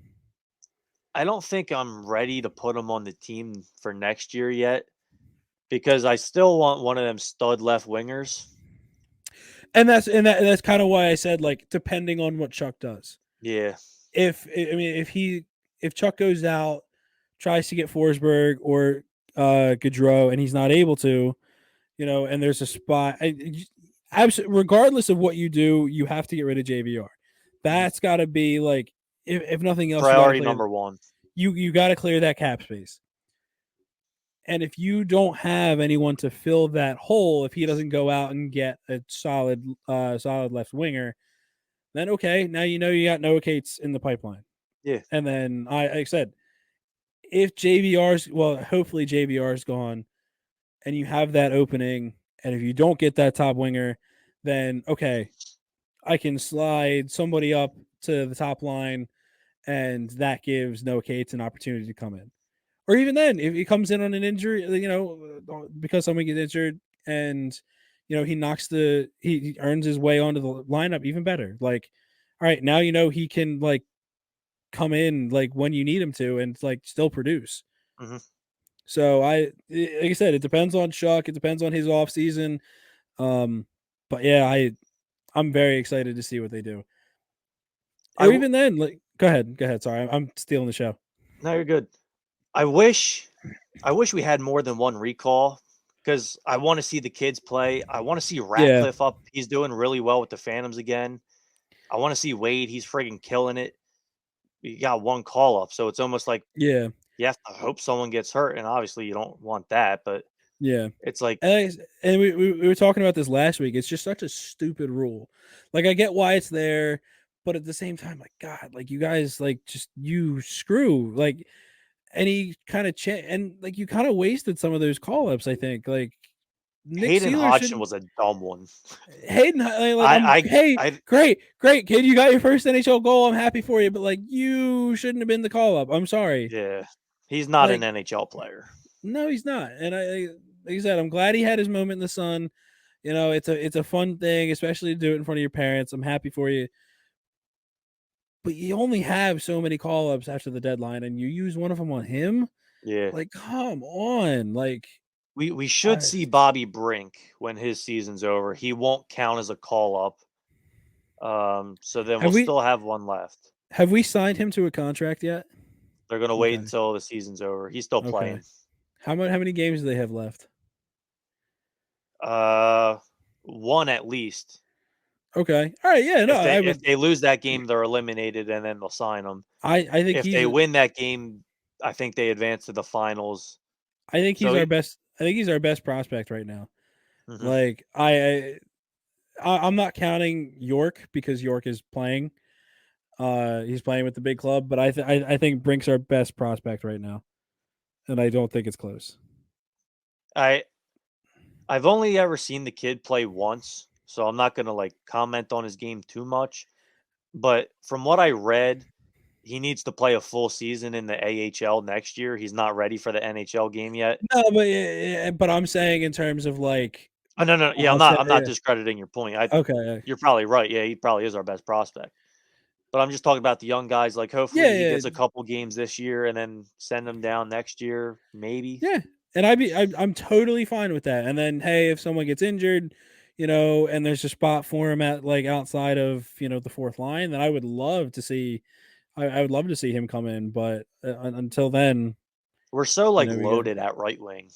I don't think I'm ready to put him on the team for next year yet, because I still want one of them stud left wingers. And that's kind of why I said, like, depending on what Chuck does. Yeah. If Chuck goes out, tries to get Forsberg or Gaudreau, and he's not able to, and there's a spot, regardless of what you do, you have to get rid of JVR. That's got to be like, if nothing else, priority number one. You got to clear that cap space. And if you don't have anyone to fill that hole, if he doesn't go out and get a solid left winger, then okay, now you got Noah Cates in the pipeline. Yeah. And then I said, if hopefully JVR's gone, and you have that opening, and if you don't get that top winger, then okay, I can slide somebody up to the top line, and that gives Noah Cates an opportunity to come in. Or even then, if he comes in on an injury, because someone gets injured, and he earns his way onto the lineup even better. Like, all right, now he can like come in like when you need him to and like still produce. Mm-hmm. So like I said, it depends on Chuck. It depends on his off season. But yeah, I'm very excited to see what they do. Or even then, like, go ahead. Sorry, I'm stealing the show. No, you're good. I wish we had more than one recall because I want to see the kids play. I want to see Ratcliffe up. He's doing really well with the Phantoms again. I want to see Wade. He's friggin' killing it. You got one call up, so it's almost like you have to hope someone gets hurt, and obviously you don't want that. But it's like, and we were talking about this last week. It's just such a stupid rule. Like, I get why it's there, but at the same time, like, God, like, you guys, like, just you screw like any kind of and like you kind of wasted some of those call ups. I think like Nick Hayden Sealer Hodgson was a dumb one. Hayden, great, kid, you got your first NHL goal. I'm happy for you, but like you shouldn't have been the call up. I'm sorry. Yeah, he's not an NHL player. No, he's not. And like I said, I'm glad he had his moment in the sun. It's a fun thing, especially to do it in front of your parents. I'm happy for you. But you only have so many call ups after the deadline, and you use one of them on him. Yeah, like, come on, like. We should see Bobby Brink when his season's over. He won't count as a call up. So then we'll still have one left. Have we signed him to a contract yet? They're gonna wait until the season's over. He's still playing. How many games do they have left? One at least. Okay. All right. Yeah. No. If they lose that game, they're eliminated, and then they'll sign them. I think if they win that game, I think they advance to the finals. I think he's our best. I think he's our best prospect right now. Mm-hmm. Like I'm not counting York because York is playing. He's playing with the big club, but I think Brink's our best prospect right now, and I don't think it's close. I've only ever seen the kid play once, so I'm not gonna like comment on his game too much. But from what I read, he needs to play a full season in the AHL next year. He's not ready for the NHL game yet. No, but I'm saying in terms of like. Oh, no. Yeah, I'm not discrediting your point. Okay. You're probably right. Yeah, he probably is our best prospect. But I'm just talking about the young guys. Like, hopefully he gets a couple games this year and then send them down next year, maybe. Yeah, and I'm totally fine with that. And then, hey, if someone gets injured, and there's a spot for him at like outside of the fourth line, then I would love to see. I would love to see him come in, but until then, we're so like loaded at right wing,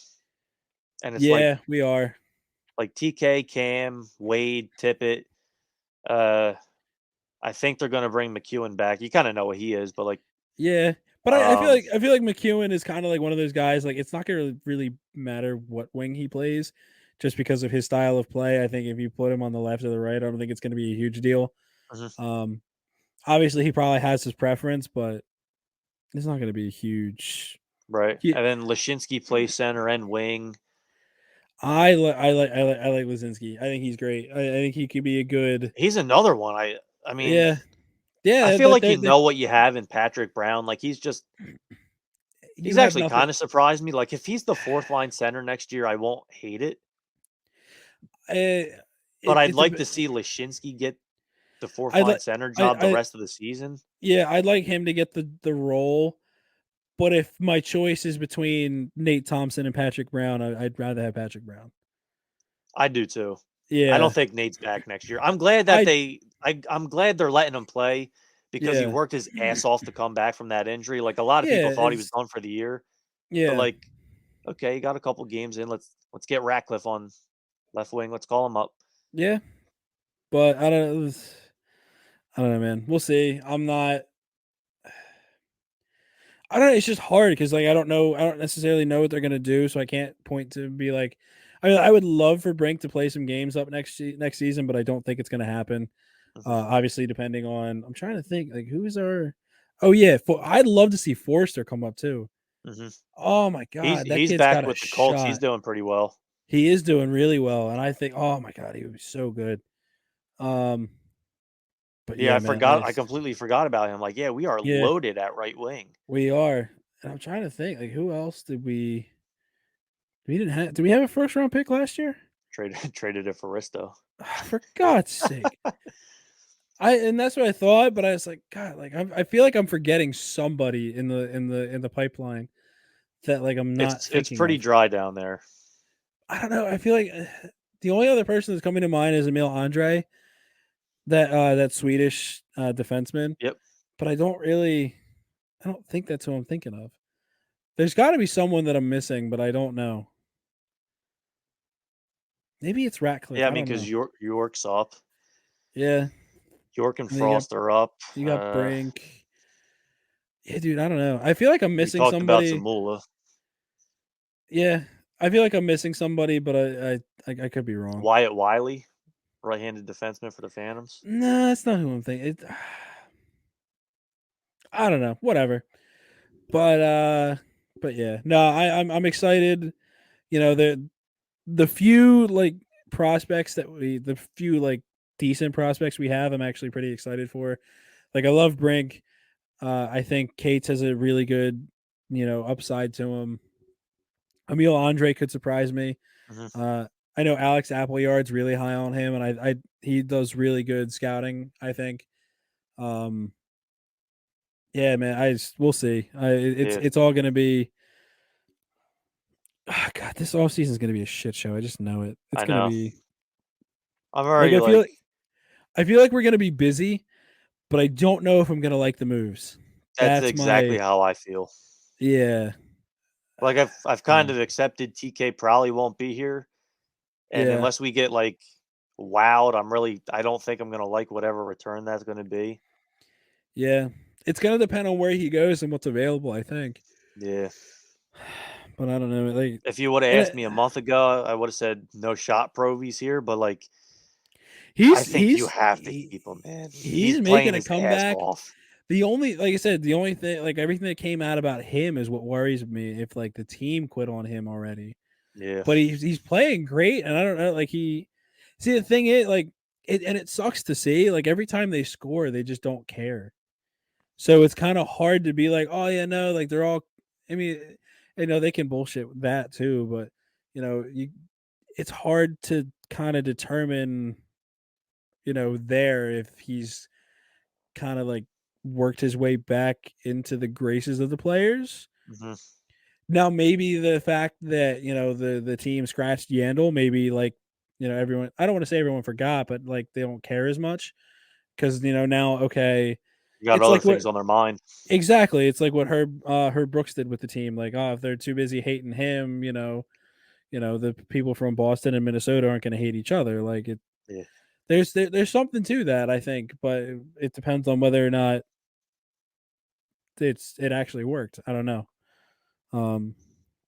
and it's we are like TK, Cam, Wade, Tippett. I think they're going to bring McEwen back. You kind of know what he is, but like, but I feel like McEwen is kind of like one of those guys. Like, it's not going to really matter what wing he plays, just because of his style of play. I think if you put him on the left or the right, I don't think it's going to be a huge deal. Mm-hmm. Obviously, he probably has his preference, but it's not going to be a huge. Right. And then Lashinsky plays center and wing. I like Lazinski. I think he's great. I think he could be a good. He's another one. I mean, yeah. I feel like you know what you have in Patrick Brown. Like he's actually kind of surprised me. Like if he's the fourth line center next year, I won't hate it. But I'd like to see Lashinsky get the fourth line center job the rest of the season. Yeah, I'd like him to get the role. But if my choice is between Nate Thompson and Patrick Brown, I'd rather have Patrick Brown. I do too. Yeah, I don't think Nate's back next year. I'm glad that I'm glad they're letting him play because he worked his ass off to come back from that injury. Like a lot of people thought he was done for the year. Yeah, but like, okay, he got a couple games in. Let's get Ratcliffe on left wing. Let's call him up. Yeah, but I don't know, man. We'll see. I don't know. It's just hard because like I don't necessarily know what they're gonna do, so I can't point to be like. I mean, I would love for Brink to play some games up next season, but I don't think it's gonna happen. Obviously, depending on, I'm trying to think like who's our. Oh yeah, I'd love to see Forster come up too. Mm-hmm. Oh my god, he's back with the Colts. He's doing pretty well. He is doing really well, and I think, oh my god, he was so good. But yeah, I completely forgot about him. Like, yeah, we are loaded at right wing. We are. And I'm trying to think, like, who else did we? Did we have a first round pick last year? Traded it for Risto. For God's sake. And that's what I thought, but I was like, God, like I feel like I'm forgetting somebody in the pipeline that like I'm not It's thinking pretty of. dry down there. I don't know. I feel like the only other person that's coming to mind is Emil Andre, that Swedish defenseman. Yep. But I don't think that's who I'm thinking of. There's got to be someone that I'm missing, but I don't know. Maybe it's Ratcliffe. Yeah, I I mean, don't know. because York's up. Yeah, York and and then Frost are up. you got Brink. Yeah, dude, I don't know. I feel like I'm We missing talked about somebody. Zamula. Yeah, I feel like I'm missing somebody, but I could be wrong. Wyatt Wiley, right-handed defenseman for the Phantoms. No, that's not who I'm thinking. I don't know. Whatever. But yeah. No, I'm excited. You know, the few like prospects the few like decent prospects we have, I'm actually pretty excited for. Like I love Brink. I think Cates has a really good, upside to him. Emil Andre could surprise me. Mm-hmm. I know Alex Appleyard's really high on him, and he does really good scouting, I think. Yeah, man, we'll see. It's all gonna be. Oh, God, this offseason is gonna be a shit show. I just know it. It's gonna be. I'm already I feel like we're gonna be busy, but I don't know if I'm gonna like the moves. that's exactly how I feel. Yeah. Like I've kind of accepted TK probably won't be here, and unless we get like wowed, I don't think I'm gonna like whatever return that's gonna be. Yeah, it's gonna depend on where he goes and what's available, I think. Yeah. But I don't know. Like, if you would have asked me a month ago, I would have said no shot Provy's here, but like I think you have to keep him, man. He's playing making a comeback. Off. The only, like I said, the only thing, like everything that came out about him is what worries me. If like the team quit on him already, yeah. But he's playing great, and I don't know. Like the thing is, like it sucks to see. Like every time they score, they just don't care. So it's kind of hard to be like, oh yeah, no, like they're all. I mean, they can bullshit that too, but it's hard to kind of determine, there if he's kind of like worked his way back into the graces of the players. Mm-hmm. Now, maybe the fact that, the team scratched Yandle, maybe like, everyone, I don't want to say everyone forgot, but like they don't care as much because, now, okay. You got other things on their mind. Exactly. It's like what Herb Brooks did with the team. Like, if they're too busy hating him, the people from Boston and Minnesota aren't going to hate each other. Like there's something to that, I think, but it depends on whether or not it actually worked. I don't know.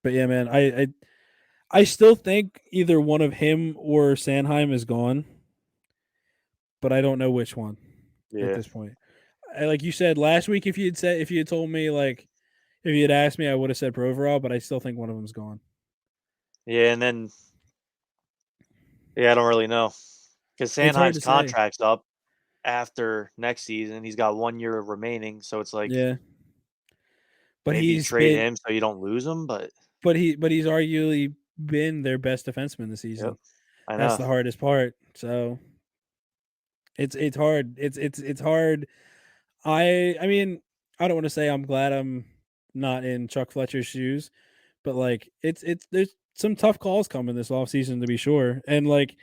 But yeah, man, I still think either one of him or Sanheim is gone, but I don't know which one at this point. Like you said last week, if you had told me, like, if you had asked me, I would have said Provorov, but I still think one of them's gone. Yeah, and then I don't really know because Sanheim's contract's up after next season. He's got 1 year remaining, so it's like but maybe you trade him so you don't lose him. But he's arguably been their best defenseman this season. Yep, I know. That's the hardest part. So it's hard. It's hard. I mean, I don't want to say I'm glad I'm not in Chuck Fletcher's shoes, but like there's some tough calls coming this offseason to be sure. And like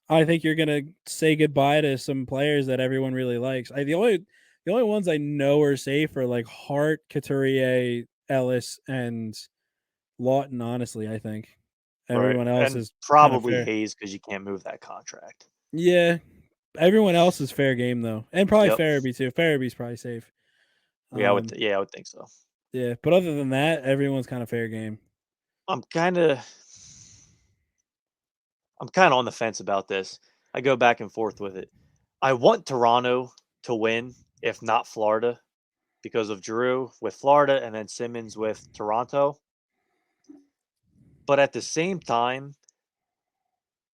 I think you're gonna say goodbye to some players that everyone really likes. The only ones I know are safe are like Hart, Couturier, Ellis, and Lawton. Honestly, I think everyone else is probably Hayes because you can't move that contract. Yeah, everyone else is fair game though, and probably Farabee too. Farabee's probably safe. Yeah, I would think so. Yeah, but other than that, everyone's kind of fair game. I'm kind of on the fence about this. I go back and forth with it. I want Toronto to win, if not Florida, because of Giroux with Florida and then Simmons with Toronto. But at the same time,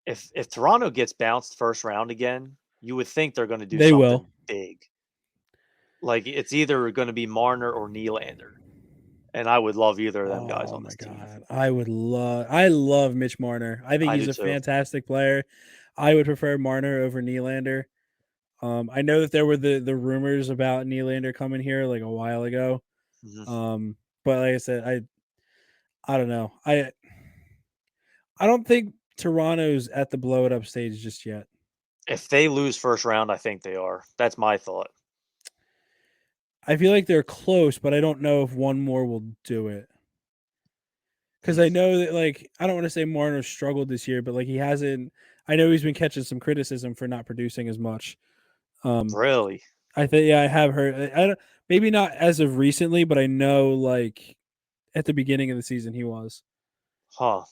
if Toronto gets bounced first round again, you would think they're going to do something big. Like it's either going to be Marner or Nylander. and I would love either of them guys Oh on my this team. god, I love Mitch Marner. I think I he's do a too. fantastic player. I would prefer Marner over Nylander. I know that there were the rumors about Nylander coming here like a while ago. Mhm. But like I said, I don't know. I don't think Toronto's at the blow it up stage just yet. If they lose first round, I think they are. That's my thought. I feel like they're close, but I don't know if one more will do it. Because I know that, like, I don't want to say Marner struggled this year, but like he hasn't. I know he's been catching some criticism for not producing as much. Really? I think I have heard. I don't, maybe not as of recently, but I know like at the beginning of the season he was. Huh.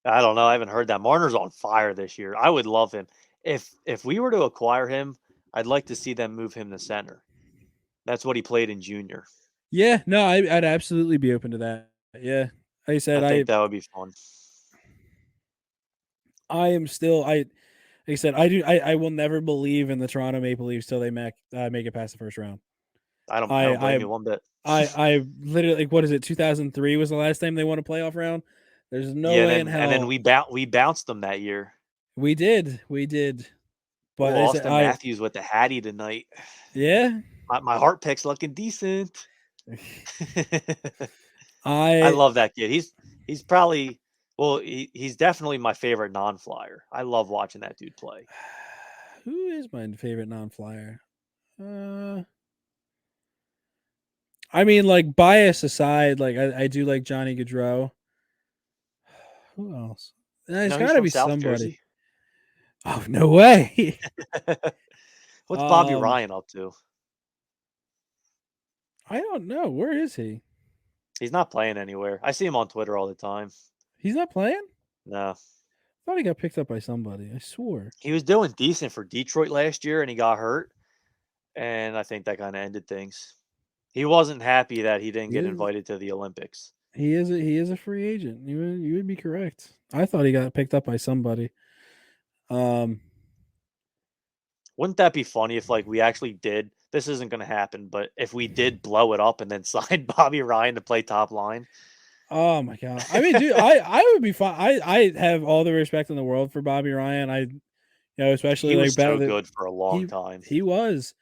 I don't know. I haven't heard that. Marner's on fire this year. I would love him. If we were to acquire him, I'd like to see them move him to center. That's what he played in junior. Yeah, no, I'd absolutely be open to that. Yeah, like I said, I think that would be fun. I am still like I said, I will never believe in the Toronto Maple Leafs till they make it past the first round. I don't blame I you one bit. I literally like, what is it? 2003 was the last time they won a playoff round. There's no Yeah, way in and then hell we bounced them that year. we did. Oh, But they said Austin Matthews with the Hattie tonight. yeah. My heart pick's looking decent. I I love that kid. He's probably he's definitely my favorite non-flyer. I love watching that dude play. who is my favorite non-flyer? I mean, like bias aside, like I do like Johnny Gaudreau. Who else? There's No, he's got to from be South somebody. Jersey. Oh no way. What's Bobby Ryan up to? I don't know. Where is he? He's not playing anywhere. I see him on Twitter all the time. He's not playing? No. I thought he got picked up by somebody. I swore. He was doing decent for Detroit last year and he got hurt. And I think that kind of ended things. He wasn't happy that he didn't He get is invited to the Olympics. he is a free agent. You would be correct. I thought he got picked up by somebody. Wouldn't that be funny if like we actually did? This isn't going to happen, but if we did blow it up and then signed Bobby Ryan to play top line. Oh my god. I mean, dude, I would be fine. I have all the respect in the world for Bobby Ryan. Especially He like was so better good for a long he time. he was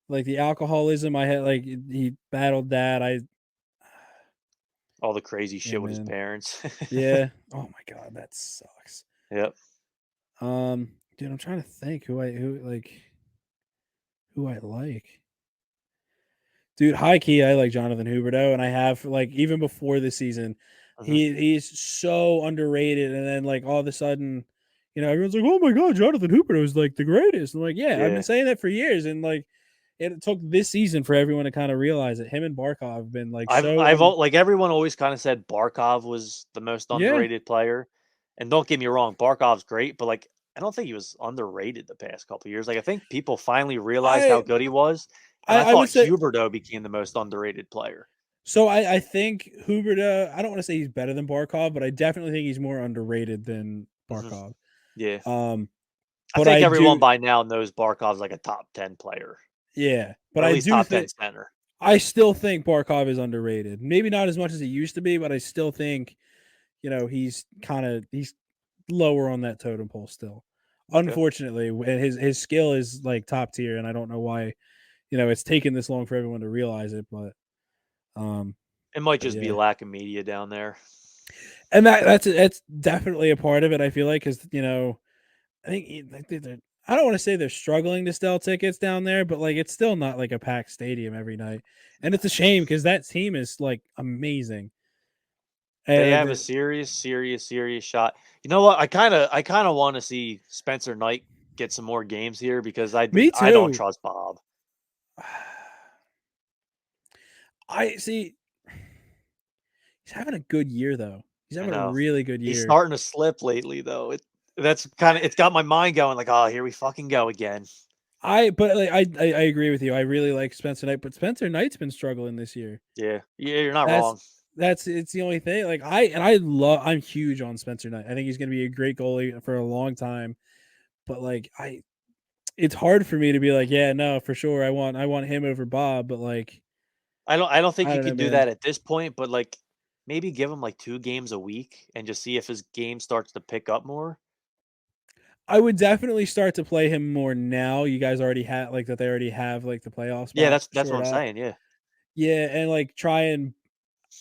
like the alcoholism I had, like he battled that. All the crazy Yeah, shit with his man. parents. Yeah. Oh my god, that sucks. Yep. Dude, I'm trying to think who I like. Dude, high key, I like Jonathan Huberdeau, and I have like even before this season, Mhm. he's so underrated, and then like all of a sudden, everyone's like, "Oh my god, Jonathan Huberdeau is like the greatest." I'm like, "Yeah, I've been Yeah. saying that for years," and like it took this season for everyone to kind of realize it. Him and Barkov have been like Like everyone always kind of said Barkov was the most yeah. underrated player. And don't get me wrong, Barkov's great, but like I don't think he was underrated the past couple years. Like I think people finally realized how I good he was. And I I would thought say Huberdeau became the most underrated player. so. I think Huberdeau. I don't want to say he's better than Barkov, but I definitely think he's more underrated than Mhm. Barkov. Yeah. Um, I but think I everyone do, by now knows Barkov's like a top 10 player, yeah. But or at I least do top 10 think center. I still think Barkov is underrated. Maybe not as much as he used to be, but I still think he's lower on that totem pole still. Okay. Unfortunately, and his skill is like top tier, and I don't know why it's taken this long for everyone to realize it, um, It might but just be yeah. lack of media down there. And that's definitely a part of it. I feel like because I think I don't want to say they're struggling to sell tickets down there, but like it's still not like a packed stadium every night, and it's a shame because that team is like amazing. They And like have a serious shot. You know what? I kind of want to see Spencer Knight get some more games here because me I don't too. trust Bob. I see. He's having a good year though. He's I having a know. really good He's year. starting to slip lately though. It's got my mind going like, "Oh, here we fucking go again." But like I agree with you. I really like Spencer Knight, but Spencer Knight's been struggling this year. Yeah. Yeah, you're not That's wrong. it's the only thing. Like I'm huge on Spencer Knight. I think he's gonna be a great goalie for a long time. But like it's hard for me to be like, yeah, no, for sure. I want him over Bob, but like I don't think I you don't know, can do man. that at this point, but like maybe give him like 2 games a week and just see if his game starts to pick up more. I would definitely start to play him more now. You guys already have like that. They already have like the playoff Yeah, spot that's what shored I'm up. saying. Yeah. Yeah, and like try and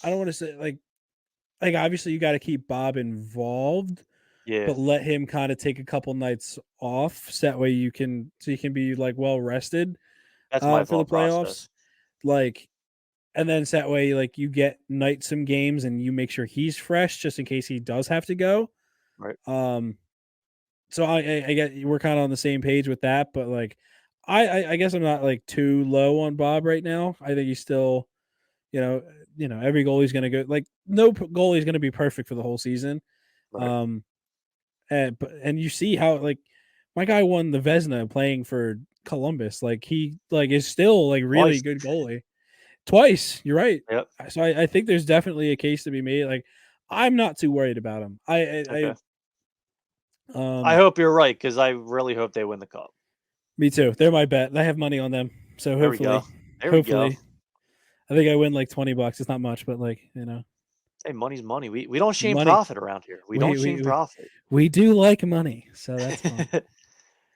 I don't want to say like obviously you got to keep Bob involved, Yeah. but let him kind of take a couple nights off, so that way you can be like well rested That's my for the thought playoffs. process. Like, and then so that way like you get night some games and you make sure he's fresh just in case he does have to go. Right. Um, so I get we're kind of on the same page with that, but like I guess I'm not like too low on Bob right now. I think he's still, you know, every goalie's going to go like no goalie's going to be perfect for the whole season. Right. Um, and you see how like my guy won the Vezina playing for Columbus. Like he like is still like really Twice. good goalie twice. You're right. Yep. So I think there's definitely a case to be made. Like I'm not too worried about him. Okay. I I hope you're right because I really hope they win the cup. me too. They're my bet. I have money on them. So There we go. There we go. hopefully, I think I win like $20. It's not much, but like Hey, money's money. We don't shame money. profit around here. We don't shame profit. We do like money, so that's fine.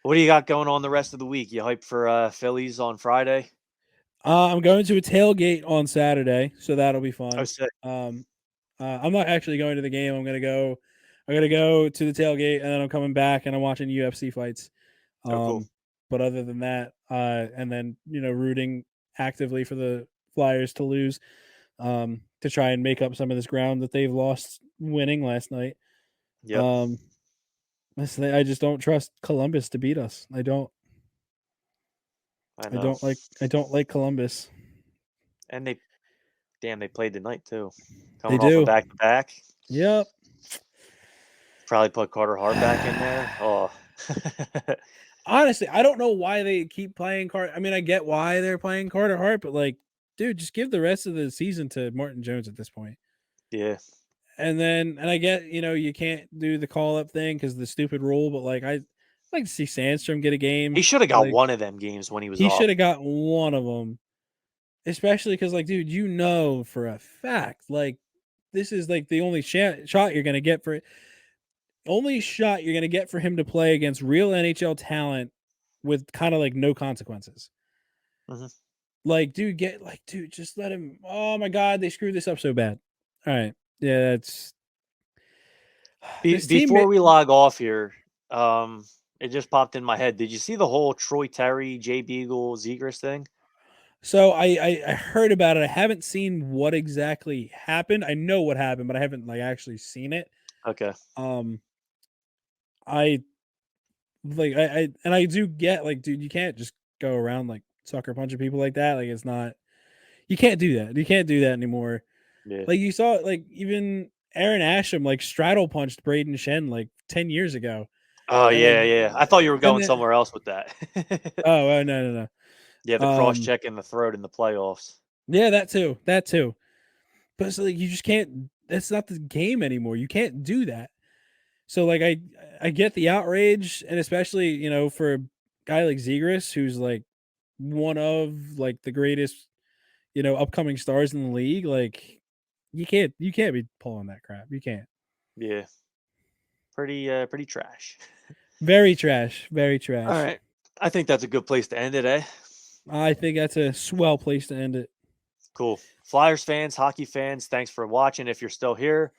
What do you got going on the rest of the week? You hyped for Phillies on Friday? I'm going to a tailgate on Saturday, so that'll be fun. Oh, sick. I'm not actually going to the game. I'm gonna go to the tailgate, and then I'm coming back, and I'm watching UFC fights. Oh, cool. But other than that, and then rooting actively for the Flyers to lose, to try and make up some of this ground that they've lost winning last night. Yep. I just don't trust Columbus to beat us. I don't. I I know. don't like Columbus. And they played tonight too. They Coming off a do. back-to-back. Yep. Probably put Carter Hart back in there. Oh. Honestly, I don't know why they keep playing Carter. I mean, I get why they're playing Carter Hart, but like, dude, just give the rest of the season to Martin Jones at this point. Yeah. And I get, you can't do the call up thing because the stupid rule, but like, I'd like to see Sandstrom get a game. He should have got Like, one of them games when he was he up. should have got one of them, especially because, like, dude, for a fact, like, this is like the only shot you're going to get for it. Only shot you're going to get for him to play against real NHL talent with kind of like no consequences. Mm-hmm. Like, dude, just let him. Oh my God, they screwed this up so bad. All right. Yeah, that's. Before we log off here, it just popped in my head. Did you see the whole Troy Terry, Jay Beagle, Zegras thing? So I heard about it. I haven't seen what exactly happened. I know what happened, but I haven't like actually seen it. Okay. I do get like, dude, you can't just go around like sucker punching people like that. Like, it's not. You can't do that. You can't do that anymore. Yeah. Like, you saw like even Aaron Asham like straddle punched Braden Shen like 10 years ago. Oh, yeah. I thought you were going somewhere else with that. Oh, no. Yeah, the cross check in the throat in the playoffs. Yeah, that too. But it's like, you just can't. That's not the game anymore. You can't do that. So like, I get the outrage, and especially for a guy like Zegras, who's like one of like the greatest upcoming stars in the league. Like, you can't be pulling that crap. You can't. Yeah. Pretty trash. Very trash. Very trash. All right. I think that's a good place to end it, eh? I think that's a swell place to end it. Cool. Flyers fans, hockey fans, thanks for watching. If you're still here,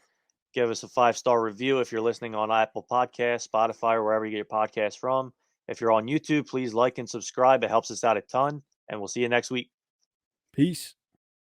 give us a 5-star review. If you're listening on Apple Podcasts, Spotify, or wherever you get your podcasts from. If you're on YouTube, please like and subscribe. It helps us out a ton. And we'll see you next week. Peace.